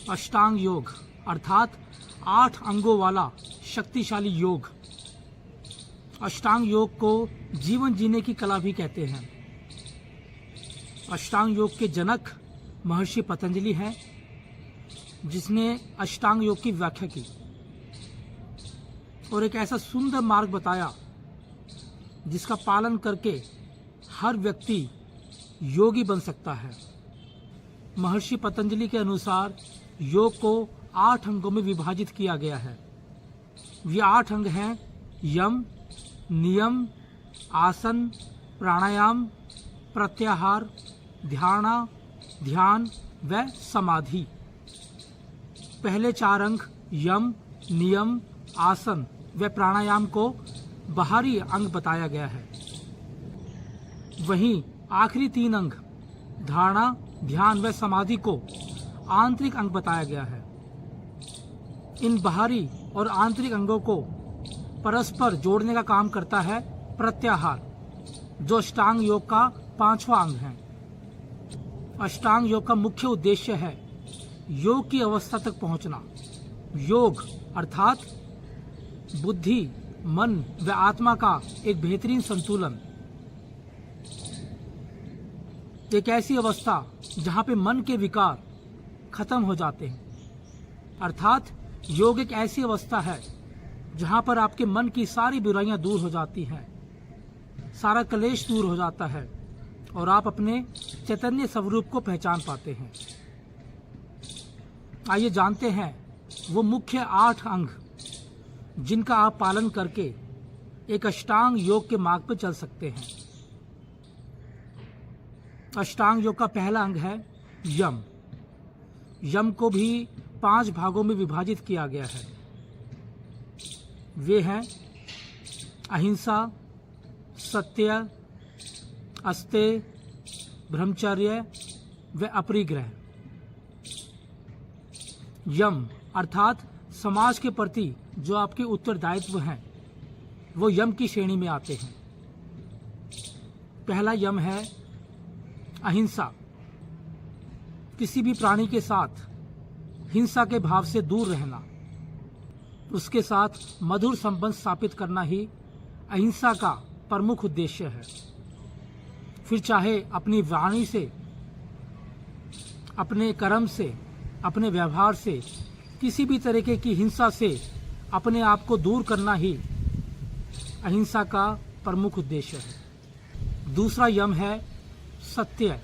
अष्टांग योग अर्थात 8 अंगों वाला शक्तिशाली योग। अष्टांग योग को जीवन जीने की कला भी कहते हैं। अष्टांग योग के जनक महर्षि पतंजलि हैं, जिसने अष्टांग योग की व्याख्या की और एक ऐसा सुंदर मार्ग बताया जिसका पालन करके हर व्यक्ति योगी बन सकता है। महर्षि पतंजलि के अनुसार योग को 8 अंगों में विभाजित किया गया है। ये 8 अंग हैं यम, नियम, आसन, प्राणायाम, प्रत्याहार, ध्यान व समाधि। पहले 4 अंग यम, नियम, आसन व प्राणायाम को बाहरी अंग बताया गया है। वहीं आखिरी 3 अंग धारणा, ध्यान व समाधि को आंतरिक अंग बताया गया है। इन बाहरी और आंतरिक अंगों को परस्पर जोड़ने का काम करता है प्रत्याहार, जो अष्टांग योग का 5वां अंग है। अष्टांग योग का मुख्य उद्देश्य है योग की अवस्था तक पहुंचना। योग अर्थात बुद्धि, मन व आत्मा का एक बेहतरीन संतुलन। एक ऐसी अवस्था जहां पे मन के विकार खत्म हो जाते हैं। अर्थात योग एक ऐसी अवस्था है जहां पर आपके मन की सारी बुराइयां दूर हो जाती हैं, सारा क्लेश दूर हो जाता है और आप अपने चैतन्य स्वरूप को पहचान पाते हैं। आइए जानते हैं वो मुख्य 8 अंग जिनका आप पालन करके एक अष्टांग योग के मार्ग पर चल सकते हैं। अष्टांग योग का पहला अंग है यम। यम को भी 5 भागों में विभाजित किया गया है। वे हैं अहिंसा, सत्य, अस्तेय, ब्रह्मचर्य व अपरिग्रह। यम अर्थात समाज के प्रति जो आपके उत्तरदायित्व हैं वो यम की श्रेणी में आते हैं। पहला यम है अहिंसा। किसी भी प्राणी के साथ हिंसा के भाव से दूर रहना, उसके साथ मधुर संबंध स्थापित करना ही अहिंसा का प्रमुख उद्देश्य है। फिर चाहे अपनी वाणी से, अपने कर्म से, अपने व्यवहार से किसी भी तरीके की हिंसा से अपने आप को दूर करना ही अहिंसा का प्रमुख उद्देश्य है। दूसरा यम है सत्य।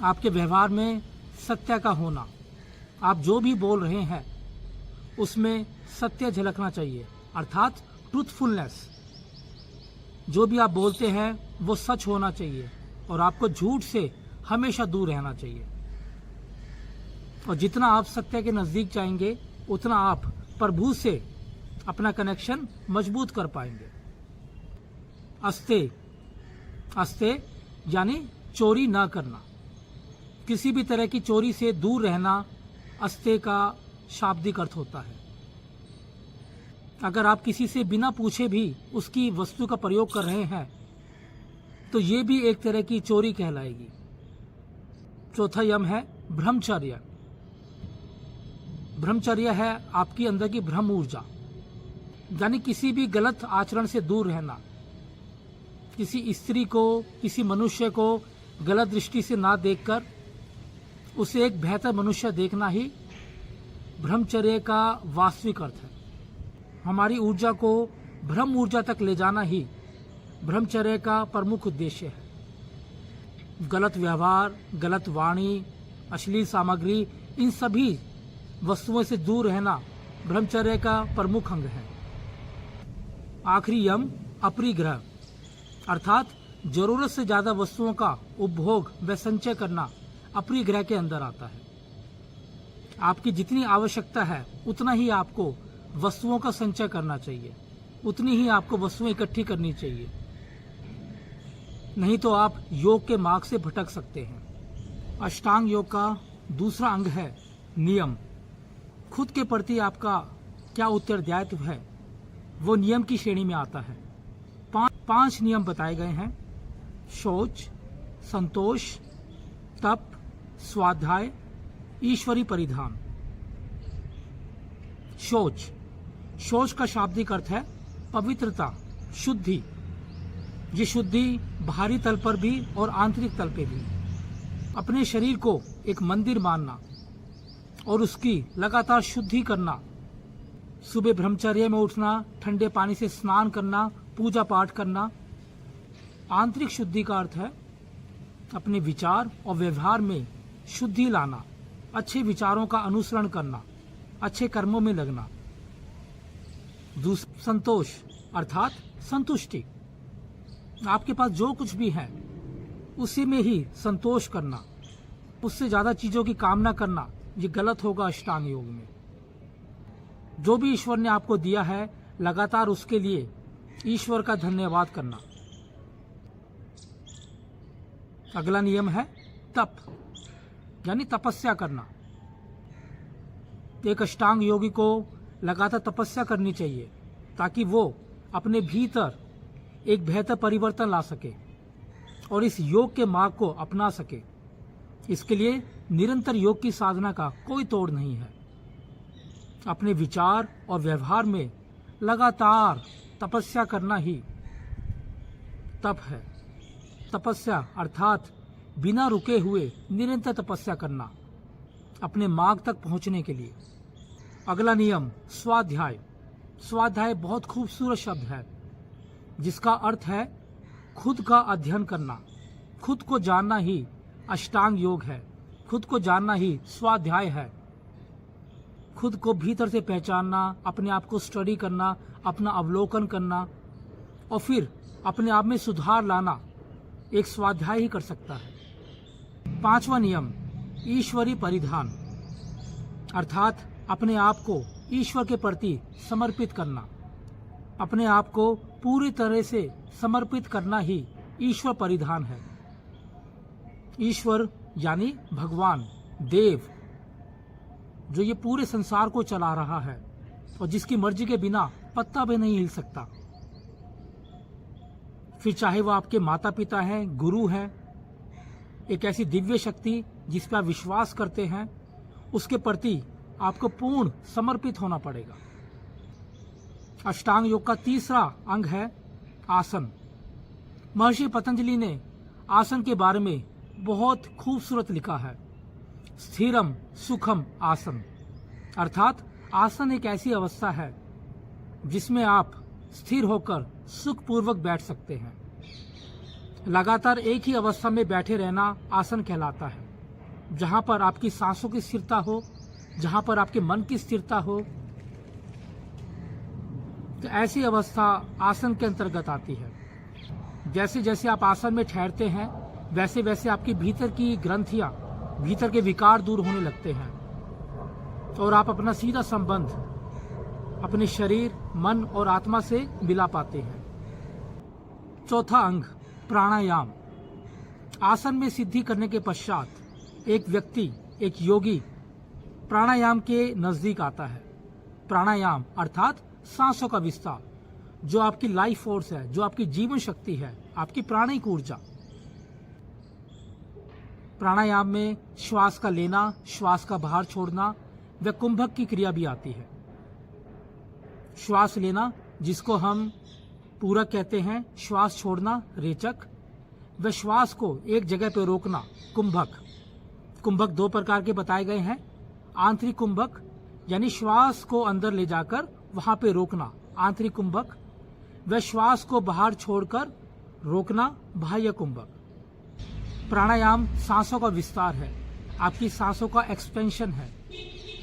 आपके व्यवहार में सत्य का होना। आप जो भी बोल रहे हैं उसमें सत्य झलकना चाहिए, अर्थात ट्रूथफुलनेस। जो भी आप बोलते हैं वो सच होना चाहिए और आपको झूठ से हमेशा दूर रहना चाहिए। और जितना आप सत्य के नजदीक जाएंगे उतना आप प्रभु से अपना कनेक्शन मजबूत कर पाएंगे। अस्तेय, अस्तेय यानी चोरी ना करना। किसी भी तरह की चोरी से दूर रहना अस्तेय का शाब्दिक अर्थ होता है। अगर आप किसी से बिना पूछे भी उसकी वस्तु का प्रयोग कर रहे हैं तो ये भी एक तरह की चोरी कहलाएगी। चौथा यम है ब्रह्मचर्य। ब्रह्मचर्य है आपकी अंदर की ब्रह्म ऊर्जा, यानी किसी भी गलत आचरण से दूर रहना। किसी स्त्री को, किसी मनुष्य को गलत दृष्टि से ना देखकर उसे एक बेहतर मनुष्य देखना ही ब्रह्मचर्य का वास्तविक अर्थ है। हमारी ऊर्जा को ब्रह्म ऊर्जा तक ले जाना ही ब्रह्मचर्य का प्रमुख उद्देश्य है। गलत व्यवहार, गलत वाणी, अश्लील सामग्री, इन सभी वस्तुओं से दूर रहना ब्रह्मचर्य का प्रमुख अंग है। आखिरी यम अपरिग्रह अर्थात जरूरत से ज्यादा वस्तुओं का उपभोग व संचय करना अपरिग्रह के अंदर आता है। आपकी जितनी आवश्यकता है उतना ही आपको वस्तुओं का संचय करना चाहिए, उतनी ही आपको वस्तुएं इकट्ठी करनी चाहिए, नहीं तो आप योग के मार्ग से भटक सकते हैं। अष्टांग योग का दूसरा अंग है नियम। खुद के प्रति आपका क्या उत्तरदायित्व है वो नियम की श्रेणी में आता है। 5 नियम बताए गए हैं: शौच, संतोष, तप, स्वाध्याय, ईश्वरी परिधान। शौच। शौच का शाब्दिक अर्थ है पवित्रता, शुद्धि। ये शुद्धि बाहरी तल पर भी और आंतरिक तल पे भी। अपने शरीर को एक मंदिर मानना और उसकी लगातार शुद्धि करना। सुबह ब्रह्मचर्य में उठना, ठंडे पानी से स्नान करना, पूजा पाठ करना। आंतरिक शुद्धि का अर्थ है अपने विचार और व्यवहार में शुद्धि लाना, अच्छे विचारों का अनुसरण करना, अच्छे कर्मों में लगना। संतोष अर्थात संतुष्टि। आपके पास जो कुछ भी है उसी में ही संतोष करना, उससे ज्यादा चीजों की कामना करना, ये गलत होगा। अष्टांग योग में जो भी ईश्वर ने आपको दिया है लगातार उसके लिए ईश्वर का धन्यवाद करना। अगला नियम है तप, यानी तपस्या करना। एक अष्टांग योगी को लगातार तपस्या करनी चाहिए ताकि वो अपने भीतर एक बेहतर परिवर्तन ला सके और इस योग के मार्ग को अपना सके। इसके लिए निरंतर योग की साधना का कोई तोड़ नहीं है। अपने विचार और व्यवहार में लगातार तपस्या करना ही तप है। तपस्या अर्थात बिना रुके हुए निरंतर तपस्या करना अपने मार्ग तक पहुंचने के लिए। अगला नियम स्वाध्याय। स्वाध्याय बहुत खूबसूरत शब्द है जिसका अर्थ है खुद का अध्ययन करना। खुद को जानना ही अष्टांग योग है। खुद को जानना ही स्वाध्याय है। खुद को भीतर से पहचानना, अपने आप को स्टडी करना, अपना अवलोकन करना और फिर अपने आप में सुधार लाना एक स्वाध्याय ही कर सकता है। 5वां नियम ईश्वरी परिधान अर्थात अपने आप को ईश्वर के प्रति समर्पित करना। अपने आप को पूरी तरह से समर्पित करना ही ईश्वर परिधान है। ईश्वर यानी भगवान, देव, जो ये पूरे संसार को चला रहा है और जिसकी मर्जी के बिना पत्ता भी नहीं हिल सकता। फिर चाहे वो आपके माता पिता हैं, गुरु हैं, एक ऐसी दिव्य शक्ति जिस पर आप विश्वास करते हैं, उसके प्रति आपको पूर्ण समर्पित होना पड़ेगा। अष्टांग योग का तीसरा अंग है आसन। महर्षि पतंजलि ने आसन के बारे में बहुत खूबसूरत लिखा है। स्थिरम सुखम आसन अर्थात आसन एक ऐसी अवस्था है जिसमें आप स्थिर होकर सुखपूर्वक बैठ सकते हैं। लगातार एक ही अवस्था में बैठे रहना आसन कहलाता है। जहां पर आपकी सांसों की स्थिरता हो, जहां पर आपके मन की स्थिरता हो, तो ऐसी अवस्था आसन के अंतर्गत आती है। जैसे जैसे आप आसन में ठहरते हैं वैसे वैसे आपकी भीतर की ग्रंथियां, भीतर के विकार दूर होने लगते हैं और आप अपना सीधा संबंध अपने शरीर, मन और आत्मा से मिला पाते हैं। चौथा अंग प्राणायाम। आसन में सिद्धि करने के पश्चात एक व्यक्ति, एक योगी प्राणायाम के नजदीक आता है। प्राणायाम अर्थात सांसों का विस्तार, जो आपकी लाइफ फोर्स है, जो आपकी जीवन शक्ति है, आपकी प्राणिक ऊर्जा। प्राणायाम में श्वास का लेना, श्वास का बाहर छोड़ना व कुंभक की क्रिया भी आती है। श्वास लेना जिसको हम पूरक कहते हैं, श्वास छोड़ना रेचक, व श्वास को एक जगह पर रोकना कुंभक। कुंभक दो प्रकार के बताए गए हैं। आंतरिक कुंभक यानी श्वास को अंदर ले जाकर वहां पे रोकना, आंतरिक कुंभक, व श्वास को बाहर छोड़कर रोकना, बाह्य कुंभक। प्राणायाम सांसों का विस्तार है, आपकी सांसों का एक्सपेंशन है।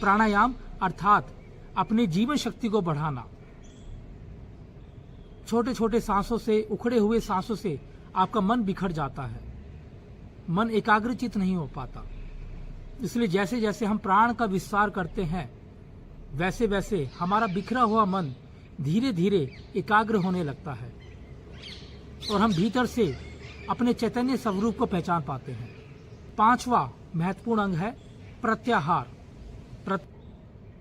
प्राणायाम अर्थात अपनी जीवन शक्ति को बढ़ाना। छोटे छोटे सांसों से, उखड़े हुए सांसों से आपका मन बिखर जाता है, मन एकाग्रचित नहीं हो पाता। इसलिए जैसे जैसे हम प्राण का विस्तार करते हैं वैसे वैसे हमारा बिखरा हुआ मन धीरे धीरे एकाग्र होने लगता है और हम भीतर से अपने चैतन्य स्वरूप को पहचान पाते हैं। 5वां महत्वपूर्ण अंग है प्रत्याहार।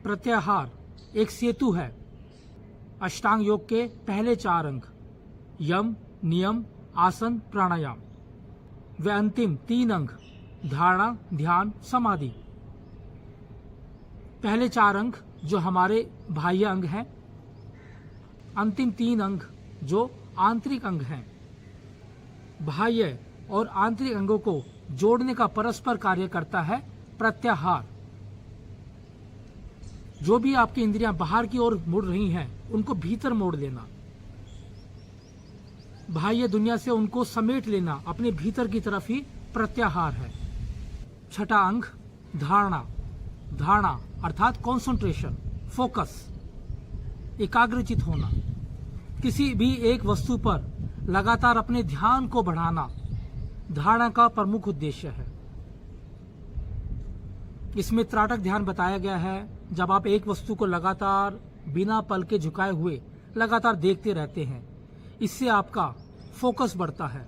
प्रत्याहार एक सेतु है अष्टांग योग के पहले 4 अंग यम, नियम, आसन, प्राणायाम व अंतिम 3 अंग धारणा, ध्यान, समाधि। पहले 4 अंग जो हमारे बाह्य अंग हैं, अंतिम 3 अंग जो आंतरिक अंग हैं। बाह्य और आंतरिक अंगों को जोड़ने का परस्पर कार्य करता है प्रत्याहार। जो भी आपकी इंद्रियां बाहर की ओर मुड़ रही हैं, उनको भीतर मोड़ लेना, बाह्य दुनिया से उनको समेट लेना अपने भीतर की तरफ ही प्रत्याहार है। छठा अंग धारणा। धारणा अर्थात कंसंट्रेशन, फोकस, एकाग्रचित होना, किसी भी एक वस्तु पर लगातार अपने ध्यान को बढ़ाना धारणा का प्रमुख उद्देश्य है। इसमें त्राटक ध्यान बताया गया है। जब आप एक वस्तु को लगातार बिना पल के झुकाए हुए लगातार देखते रहते हैं, इससे आपका फोकस बढ़ता है,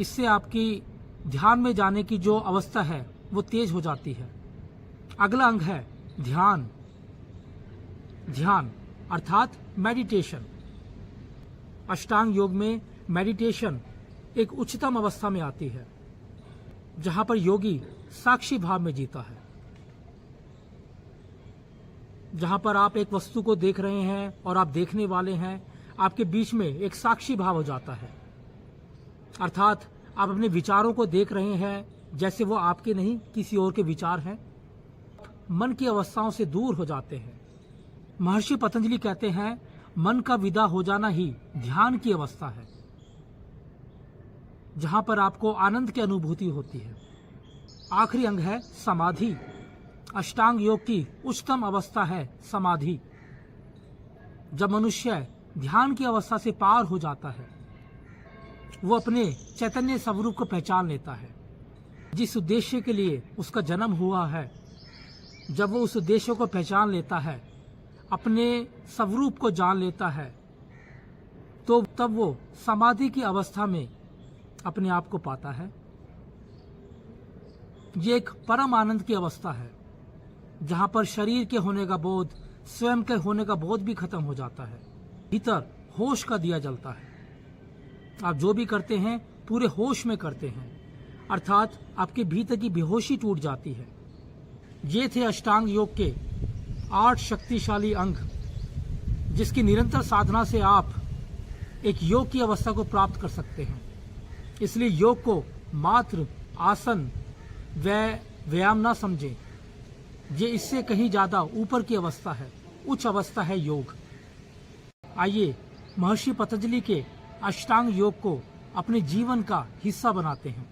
इससे आपकी ध्यान में जाने की जो अवस्था है वो तेज हो जाती है। अगला अंग है ध्यान। ध्यान अर्थात मेडिटेशन। अष्टांग योग में मेडिटेशन एक उच्चतम अवस्था में आती है, जहां पर योगी साक्षी भाव में जीता है, जहां पर आप एक वस्तु को देख रहे हैं और आप देखने वाले हैं, आपके बीच में एक साक्षी भाव हो जाता है। अर्थात आप अपने विचारों को देख रहे हैं जैसे वो आपके नहीं किसी और के विचार हैं। मन की अवस्थाओं से दूर हो जाते हैं। महर्षि पतंजलि कहते हैं मन का विदा हो जाना ही ध्यान की अवस्था है, जहां पर आपको आनंद की अनुभूति होती है। आखिरी अंग है समाधि। अष्टांग योग की उच्चतम अवस्था है समाधि। जब मनुष्य ध्यान की अवस्था से पार हो जाता है, वो अपने चैतन्य स्वरूप को पहचान लेता है। जिस उद्देश्य के लिए उसका जन्म हुआ है, जब वो उस उद्देश्य को पहचान लेता है, अपने स्वरूप को जान लेता है, तो तब वो समाधि की अवस्था में अपने आप को पाता है। ये एक परम आनंद की अवस्था है, जहां पर शरीर के होने का बोध, स्वयं के होने का बोध भी खत्म हो जाता है। भीतर होश का दिया जलता है। आप जो भी करते हैं पूरे होश में करते हैं, अर्थात आपके भीतर की बेहोशी टूट जाती है। ये थे अष्टांग योग के 8 शक्तिशाली अंग, जिसकी निरंतर साधना से आप एक योग की अवस्था को प्राप्त कर सकते हैं। इसलिए योग को मात्र आसन व व्यायाम ना समझें। ये इससे कहीं ज्यादा ऊपर की अवस्था है, उच्च अवस्था है योग। आइए महर्षि पतंजलि के अष्टांग योग को अपने जीवन का हिस्सा बनाते हैं।